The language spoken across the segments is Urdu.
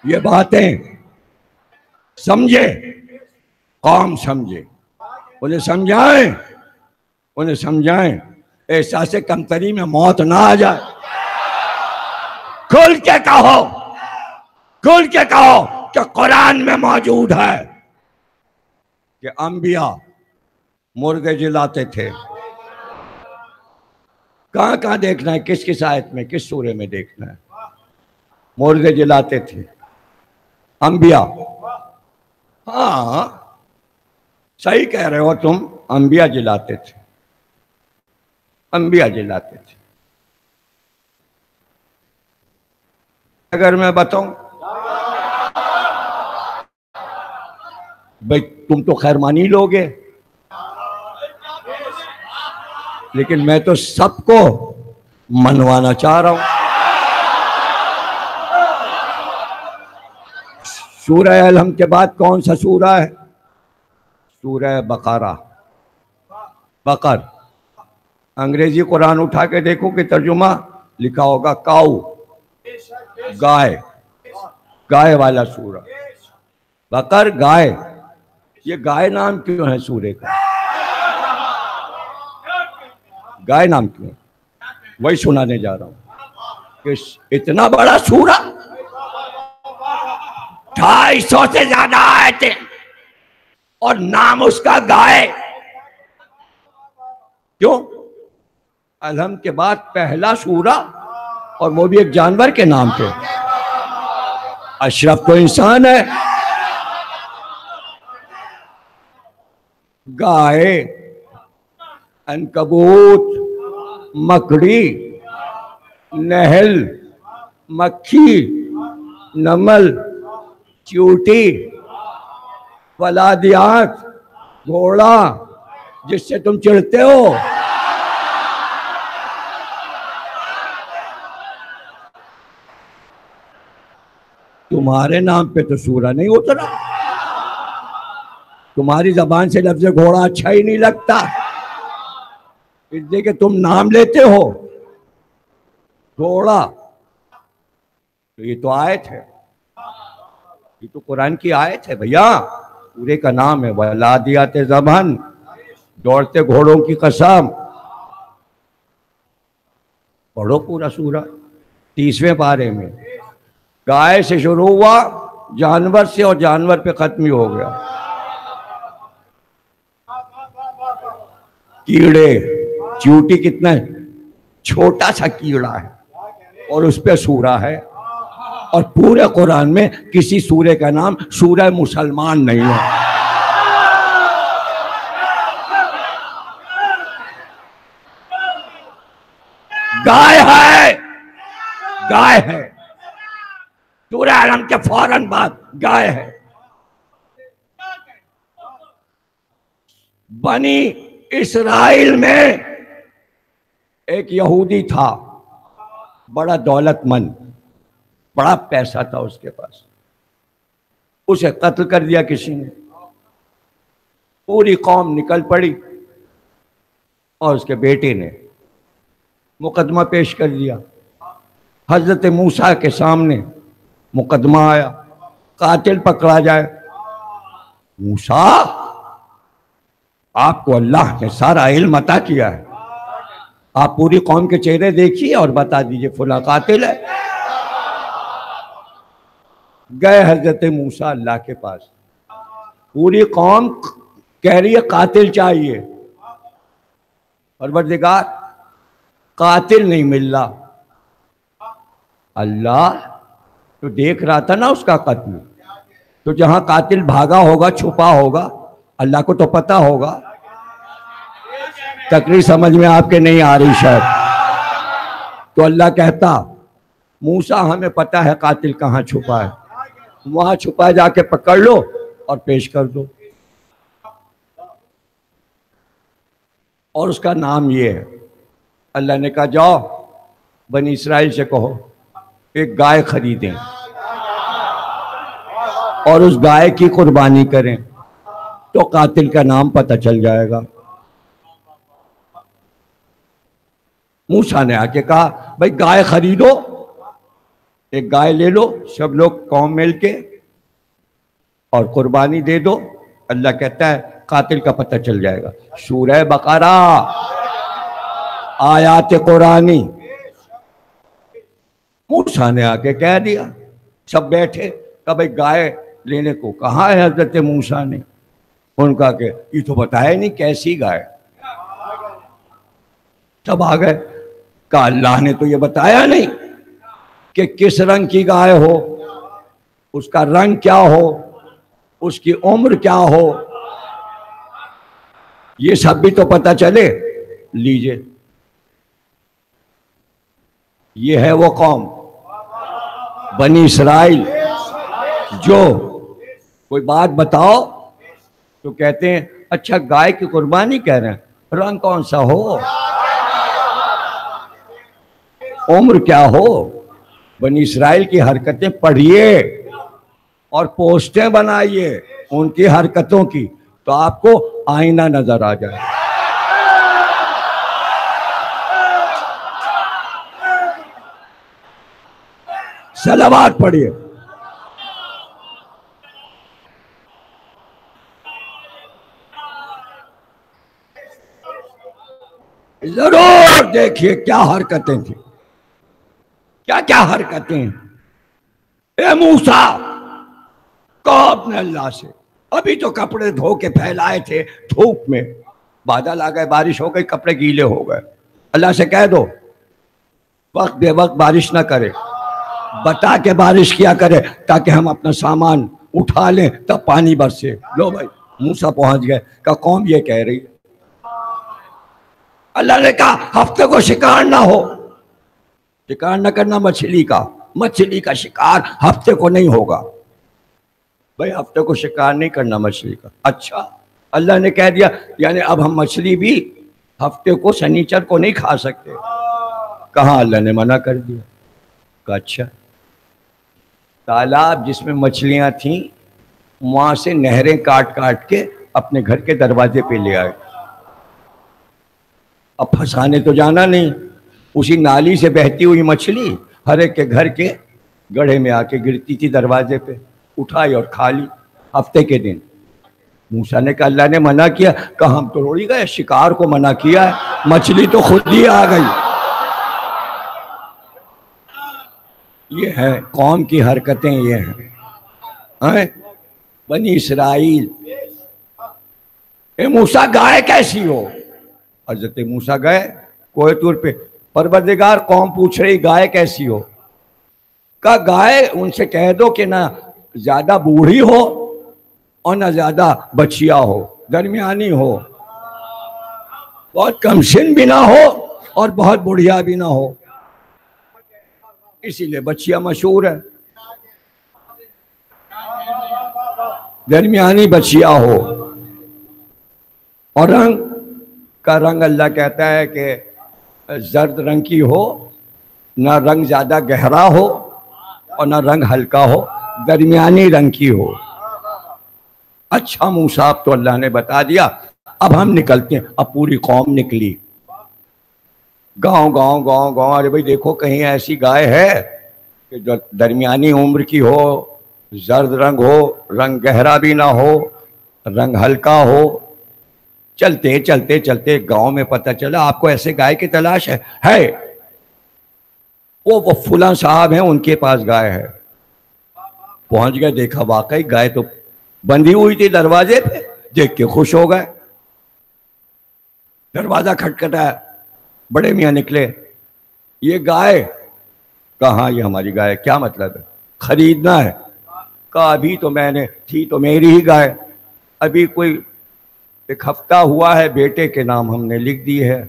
یہ باتیں سمجھے، قوم سمجھے، انہیں سمجھائیں احساس کمتری میں موت نہ آ جائے۔ کھل کے کہو کہ قرآن میں موجود ہے کہ انبیاء مرغے جلاتے تھے۔ کہاں دیکھنا ہے؟ کس آیت میں، کس سورے میں دیکھنا ہے؟ مرغے جلاتے تھے انبیاء۔ ہاں صحیح کہہ رہے ہو تم، انبیاء جلاتے تھے، انبیاء جلاتے تھے۔ اگر میں بتاؤں بھئی تم تو خیر مانی لوگے، لیکن میں تو سب کو منوانا چاہ رہا ہوں۔ سورہ الحمد کے بعد کون سا سورہ ہے؟ سورہ بقرہ۔ بقر انگریزی قرآن اٹھا کے دیکھو کہ ترجمہ لکھا ہوگا کاؤ، گائے والا سورہ۔ بقر گائے، یہ گائے نام کیوں ہے سورے کا؟ گائے نام کیوں؟ وہی سنانے جا رہا ہوں کہ اتنا بڑا سورہ، 250 سے زیادہ آیتیں اور نام اس کا گائے۔ کیوں؟ الحمد کے بعد پہلا سورہ، اور وہ بھی ایک جانور کے نام پہ۔ اشرف تو انسان ہے۔ گائے، عنکبوت، مکڑی، نہل، مکھی، نمل، چیونٹی، فلادیات، گھوڑا جس سے تم چڑھتے ہو، تمہارے نام پہ تو سورہ نہیں اترا۔ تمہاری زبان سے لفظ گھوڑا اچھا ہی نہیں لگتا، اس لیے کہ تم نام لیتے ہو گھوڑا۔ تو یہ تو آیت ہے، یہ تو قرآن کی آیت ہے بھیا، سورے کا نام ہے وَالْعَادِيَاتِ ضَبْحًا، دوڑتے گھوڑوں کی قسم۔ پڑھو پورا سورہ 30ویں پارے میں۔ گائے سے شروع ہوا، جانور سے، اور جانور پہ ختم ہی ہو گیا۔ کیڑے، چیونٹی کتنا ہے؟ چھوٹا سا کیڑا ہے، اور اس پہ سورہ ہے۔ اور پورے قرآن میں کسی سورے کا نام سورہ مسلمان نہیں ہے۔ گائے ہے، گائے ہے، سورہ الحمد کے فوراً بعد گائے ہے۔ بنی اسرائیل میں ایک یہودی تھا، بڑا دولت مند، بڑا پیسہ تھا اس کے پاس۔ اسے قتل کر دیا کسی نے۔ پوری قوم نکل پڑی، اور اس کے بیٹے نے مقدمہ پیش کر دیا۔ حضرت موسیٰ کے سامنے مقدمہ آیا، قاتل پکڑا جائے۔ موسیٰ، آپ کو اللہ نے سارا علم عطا کیا ہے، آپ پوری قوم کے چہرے دیکھیے اور بتا دیجئے فلاں قاتل ہے۔ گئے حضرت موسیٰ اللہ کے پاس، پوری قوم کہہ رہی ہے قاتل چاہیے، پروردگار قاتل نہیں مل رہا۔ اللہ تو دیکھ رہا تھا نا اس کا قتل، تو جہاں قاتل بھاگا ہوگا، چھپا ہوگا، اللہ کو تو پتا ہوگا۔ تقریر سمجھ میں آپ کے نہیں آ رہی شاید۔ تو اللہ کہتا موسیٰ ہمیں پتا ہے قاتل کہاں چھپا ہے، وہاں چھپا جا کے پکڑ لو اور پیش کر دو۔ اور اس کا نام یہ ہے۔ اللہ نے کہا جاؤ بنی اسرائیل سے کہو ایک گائے خریدیں اور اس گائے کی قربانی کریں، تو قاتل کا نام پتہ چل جائے گا۔ موسیٰ نے آ کے کہا بھائی گائے خریدو، ایک گائے لے لو سب لوگ قوم مل کے اور قربانی دے دو. اللہ کہتا ہے قاتل کا پتہ چل جائے گا. سورہ بقرہ آیات قرآنی. موسیٰ نے آ کے کہہ دیا. سب بیٹھے کہ بھائی گائے لینے کو کہا ہے حضرت موسیٰ نے. ان کا کہ یہ تو بتایا نہیں کیسی گائے. سب آ گئے. کہا اللہ نے تو یہ بتایا نہیں کہ کس رنگ کی گائے ہو, اس کا رنگ کیا ہو, اس کی عمر کیا ہو, یہ سب بھی تو پتہ چلے. لیجئے یہ ہے وہ قوم بنی اسرائیل جو کوئی بات بتاؤ تو کہتے ہیں اچھا گائے کی قربانی کہہ رہے ہیں, رنگ کون سا ہو, عمر کیا ہو. بنی اسرائیل کی حرکتیں پڑھیے اور پوسٹیں بنائیے ان کی حرکتوں کی تو آپ کو آئینہ نظر آ جائے. صلوات پڑھیے. ضرور دیکھیے کیا حرکتیں تھیں, کیا کیا حرکتیں. اے موسیٰ کہو اپنے اللہ سے, ابھی تو کپڑے دھو کے پھیلائے تھے دھوپ میں, بادل آ گئے, بارش ہو گئی, کپڑے گیلے ہو گئے. اللہ سے کہہ دو وقت بے وقت بارش نہ کرے, بتا کے بارش کیا کرے تاکہ ہم اپنا سامان اٹھا لیں تب پانی برسے. لو بھائی موسیٰ پہنچ گئے کہ قوم یہ کہہ رہی ہے. اللہ نے کہا ہفتے کو شکار نہ ہو, شکار نہ کرنا مچھلی کا, مچھلی کا شکار ہفتے کو نہیں ہوگا. بھائی ہفتے کو شکار نہیں کرنا مچھلی کا. اچھا اللہ نے کہہ دیا یعنی اب ہم مچھلی بھی ہفتے کو شنیچر کو نہیں کھا سکتے. کہاں اللہ نے منع کر دیا. کہا اچھا تالاب جس میں مچھلیاں تھیں وہاں سے نہریں کاٹ کاٹ کے اپنے گھر کے دروازے پہ لے آئے. اب پھنسانے تو جانا نہیں, اسی نالی سے بہتی ہوئی مچھلی ہر ایک کے گھر کے گڑھے میں آ کے گرتی تھی دروازے پہ, اٹھائی اور کھا لی ہفتے کے دن. موسیٰ نے کہا اللہ نے منع کیا. کہا ہم تو روڑی گئے, شکار کو منع کیا ہے, مچھلی تو خود ہی آ گئی. یہ ہے قوم کی حرکتیں, یہ ہیں بنی اسرائیل. اے موسیٰ گائے کیسی ہو. حضرت موسیٰ گئے کوہ طور پہ, پروردگار قوم پوچھ رہی گائے کیسی ہو. کہا گائے ان سے کہہ دو کہ نہ زیادہ بوڑھی ہو اور نہ زیادہ بچیا ہو, درمیانی ہو, بہت کم سن بھی نہ ہو اور بہت بڑھیا بھی نہ ہو. اسی لیے بچیا مشہور ہے, درمیانی بچیا ہو. اور رنگ کا رنگ اللہ کہتا ہے کہ زرد رنگ کی ہو, نہ رنگ زیادہ گہرا ہو اور نہ رنگ ہلکا ہو, درمیانی رنگ کی ہو. اچھا موسیٰ اب تو اللہ نے بتا دیا, اب ہم نکلتے ہیں. اب پوری قوم نکلی, گاؤں گاؤں گاؤں گاؤں. ارے بھائی دیکھو کہیں ایسی گائے ہے کہ جو درمیانی عمر کی ہو, زرد رنگ ہو, رنگ گہرا بھی نہ ہو, رنگ ہلکا ہو. چلتے چلتے چلتے گاؤں میں پتہ چلا آپ کو ایسے گائے کی تلاش ہے. وہ فلاں صاحب ہیں ان کے پاس گائے ہے. پہنچ گئے, دیکھا واقعی گائے تو بندھی ہوئی تھی دروازے پہ. دیکھ کے خوش ہو گئے. دروازہ کھٹکھٹایا, بڑے میاں نکلے. یہ گائے. کہاں یہ ہماری گائے, کیا مطلب ہے, خریدنا ہے. کہا ابھی تو میں نے تھی تو میری ہی گائے, ابھی کوئی ایک ہفتہ ہوا ہے, بیٹے کے نام ہم نے لکھ دی ہے.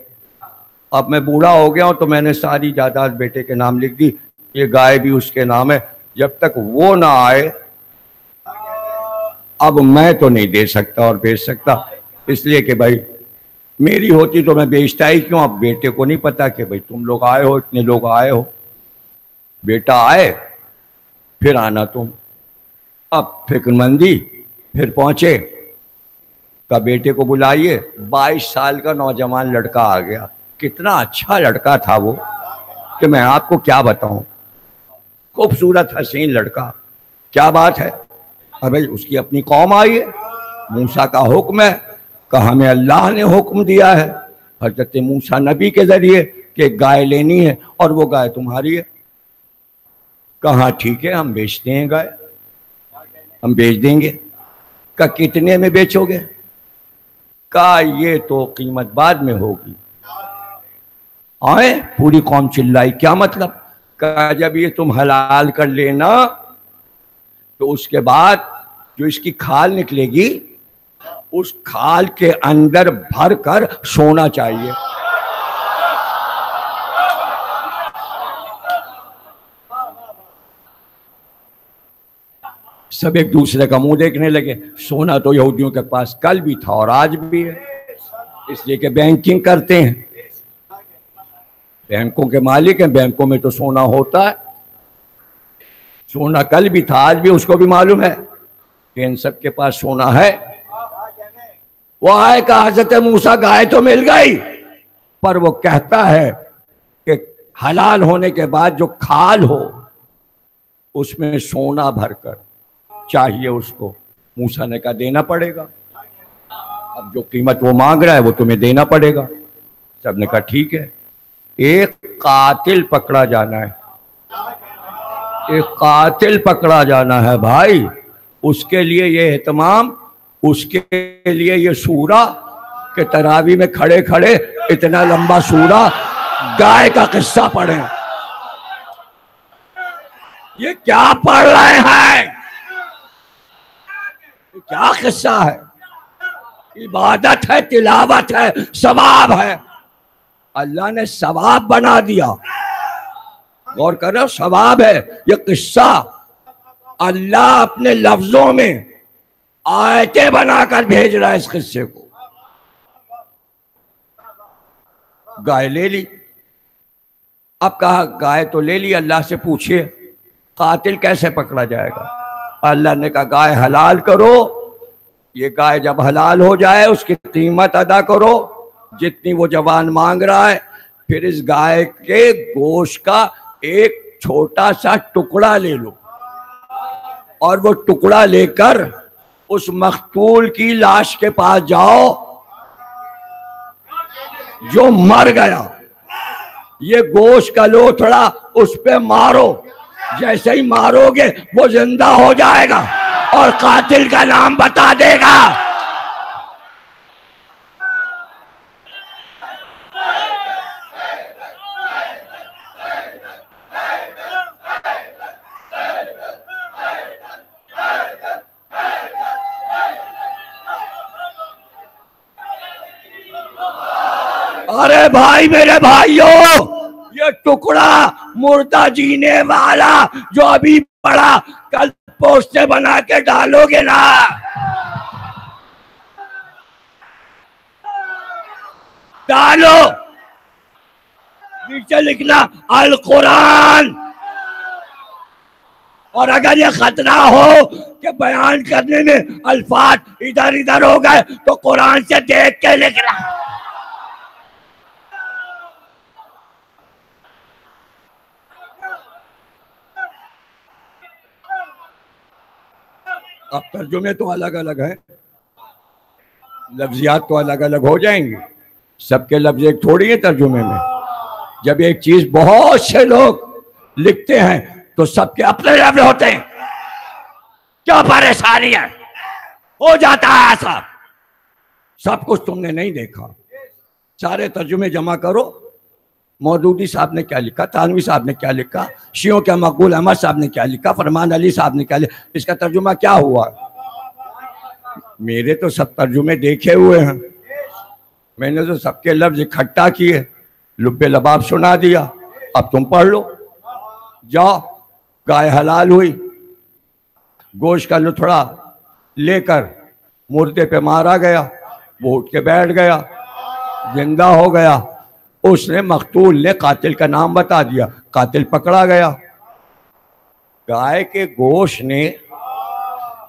اب میں بوڑھا ہو گیا ہوں تو میں نے ساری جائیداد بیٹے کے نام لکھ دی, یہ گائے بھی اس کے نام ہے. جب تک وہ نہ آئے اب میں تو نہیں دے سکتا اور بیچ سکتا, اس لیے کہ بھائی میری ہوتی تو میں بیچتا ہی کیوں. اب بیٹے کو نہیں پتا کہ بھائی تم لوگ آئے ہو, اتنے لوگ آئے ہو, بیٹا آئے پھر آنا تم. اب فکر مندی, پھر پہنچے. کا بیٹے کو بلائیے. 22 سال کا نوجوان لڑکا آ گیا. کتنا اچھا لڑکا تھا وہ کہ میں آپ کو کیا بتاؤں. خوبصورت حسین لڑکا، کیا بات ہے؟ ابھی اس کی اپنی قوم آئی ہے، موسیٰ کا حکم ہے کہ ہمیں اللہ نے حکم دیا ہے حضرت موسیٰ نبی کے ذریعے کہ گائے لینی ہے اور وہ گائے تمہاری ہے۔ کہاں ٹھیک ہے، ہم بیچتے ہیں گائے، ہم بیچ دیں گے۔ کہ کتنے میں بیچو گے؟ کہا یہ تو قیمت بعد میں ہوگی۔ آئے پوری قوم چلائی، کیا مطلب؟ کہا جب یہ تم حلال کر لینا تو اس کے بعد جو اس کی کھال نکلے گی اس کھال کے اندر بھر کر سونا چاہیے۔ سب ایک دوسرے کا منہ دیکھنے لگے۔ سونا تو یہودیوں کے پاس کل بھی تھا اور آج بھی ہے، اس لیے کہ بینکنگ کرتے ہیں، بینکوں کے مالک ہیں، بینکوں میں تو سونا ہوتا ہے۔ سونا کل بھی تھا آج بھی، اس کو بھی معلوم ہے کہ ان سب کے پاس سونا ہے۔ وہ آئے کہ حضرت موسیٰ گائے تو مل گئی، پر وہ کہتا ہے کہ حلال ہونے کے بعد جو کھال ہو اس میں سونا بھر کر چاہیے اس کو۔ موسیٰ نے کہا دینا پڑے گا، اب جو قیمت وہ مانگ رہا ہے وہ تمہیں دینا پڑے گا۔ سب نے کہا ٹھیک ہے۔ ایک قاتل پکڑا جانا ہے، ایک قاتل پکڑا جانا ہے بھائی، اس کے لیے یہ اہتمام، اس کے لیے یہ سورہ کہ تراویح میں کھڑے کھڑے اتنا لمبا سورہ گائے کا قصہ پڑھیں۔ یہ کیا پڑھ رہے ہیں؟ یہ کیا قصہ ہے؟ عبادت ہے، تلاوت ہے، ثواب ہے۔ اللہ نے ثواب بنا دیا، غور کرو، ثواب ہے یہ قصہ۔ اللہ اپنے لفظوں میں آیتیں بنا کر بھیج رہا ہے اس قصے کو۔ گائے لے لی، اب کہا گائے تو لے لی، اللہ سے پوچھئے قاتل کیسے پکڑا جائے گا؟ اللہ نے کہا گائے حلال کرو، یہ گائے جب حلال ہو جائے اس کی قیمت ادا کرو جتنی وہ جوان مانگ رہا ہے، پھر اس گائے کے گوشت کا ایک چھوٹا سا ٹکڑا لے لو اور وہ ٹکڑا لے کر اس مقتول کی لاش کے پاس جاؤ جو مر گیا، یہ گوشت کا لوتھڑا اس پہ مارو، جیسے ہی مارو گے وہ زندہ ہو جائے گا اور قاتل کا نام بتا دے گا۔ ارے بھائی، میرے بھائیوں، یہ ٹکڑا مردہ جینے والا جو ابھی پڑا کل پوسٹر بنا کے ڈالو گے نا، ڈالو، نیچے لکھنا القرآن، اور اگر یہ خطرہ ہو کہ بیان کرنے میں الفاظ ادھر ادھر ہو گئے تو قرآن سے دیکھ کے لکھنا۔ اب ترجمے تو الگ الگ ہیں، لفظیات تو الگ الگ ہو جائیں گے، سب کے لفظ ایک تھوڑی ہے ترجمے میں۔ جب ایک چیز بہت سے لوگ لکھتے ہیں تو سب کے اپنے لفظ ہوتے ہیں، کیا پریشانی ہے؟ ہو جاتا ہے ایسا۔ سب کچھ تم نے نہیں دیکھا، سارے ترجمے جمع کرو، مودودی صاحب نے کیا لکھا، تھانوی صاحب نے کیا لکھا، شیعوں کے مقبول احمد صاحب نے کیا لکھا، فرمان علی صاحب نے کیا لکھا، اس کا ترجمہ کیا ہوا؟ میرے تو سب ترجمے دیکھے ہوئے ہیں، میں نے تو سب کے لفظ اکٹھا کیے، لب لباب سنا دیا، اب تم پڑھ لو۔ جاؤ، گائے حلال ہوئی، گوشت کا لتھڑا لے کر مردے پہ مارا گیا، وہ اٹھ کے بیٹھ گیا، زندہ ہو گیا، اس نے مقتول نے قاتل کا نام بتا دیا، قاتل پکڑا گیا۔ گائے کے گوشت نے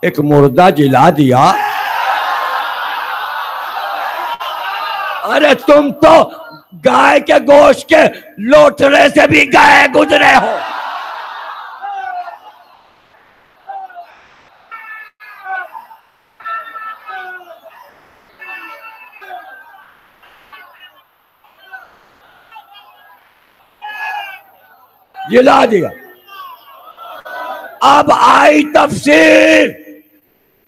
ایک مردہ جلا دیا۔ ارے تم تو گائے کے گوشت کے لوتھڑے سے بھی گئے گزرے ہو، جلا دیا. اب آئی تفسیر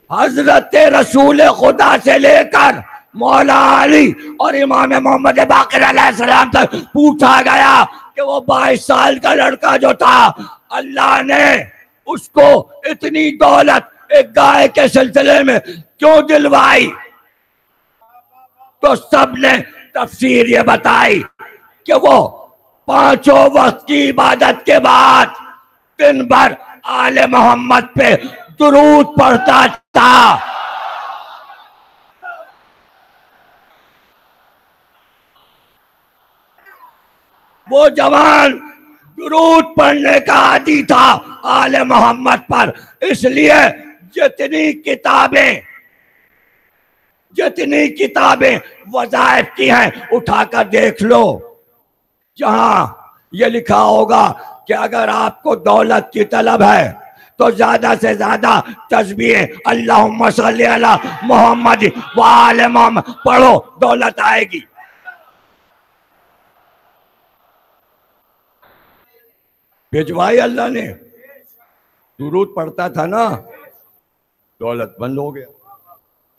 حضرت رسول خدا سے لے کر مولا علی اور امام محمد باقر علیہ السلام تک پوچھا گیا کہ وہ 22 سال کا لڑکا جو تھا اللہ نے اس کو اتنی دولت ایک گائے کے سلسلے میں کیوں دلوائی؟ تو سب نے تفسیر یہ بتائی کہ وہ 5 وقت کی عبادت کے بعد دن بھر آل محمد پہ درود پڑھتا تھا. وہ جوان درود پڑھنے کا عادی تھا آل محمد پر، اس لیے جتنی کتابیں وظائف کی ہیں اٹھا کر دیکھ لو، جہاں یہ لکھا ہوگا کہ اگر آپ کو دولت کی طلب ہے تو زیادہ سے زیادہ تسبیح اللہم صلی علی محمد وآل محمد پڑھو، دولت آئے گی. بھجوائی اللہ نے، درود پڑھتا تھا نا، دولت بند ہو گیا.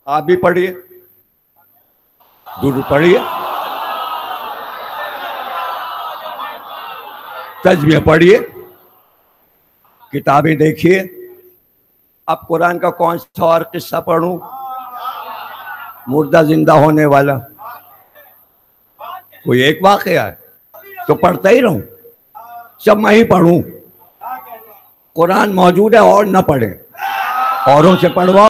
آپ بھی پڑھیے، درود پڑھیے، تسبیح پڑھیے، کتابیں دیکھیے. اب قرآن کا کون سا اور قصہ پڑھوں؟ مردہ زندہ ہونے والا کوئی ایک واقعہ ہے تو پڑھتا ہی رہوں؟ سب میں ہی پڑھوں؟ قرآن موجود ہے اور نہ پڑھیں، اوروں سے پڑھواؤ.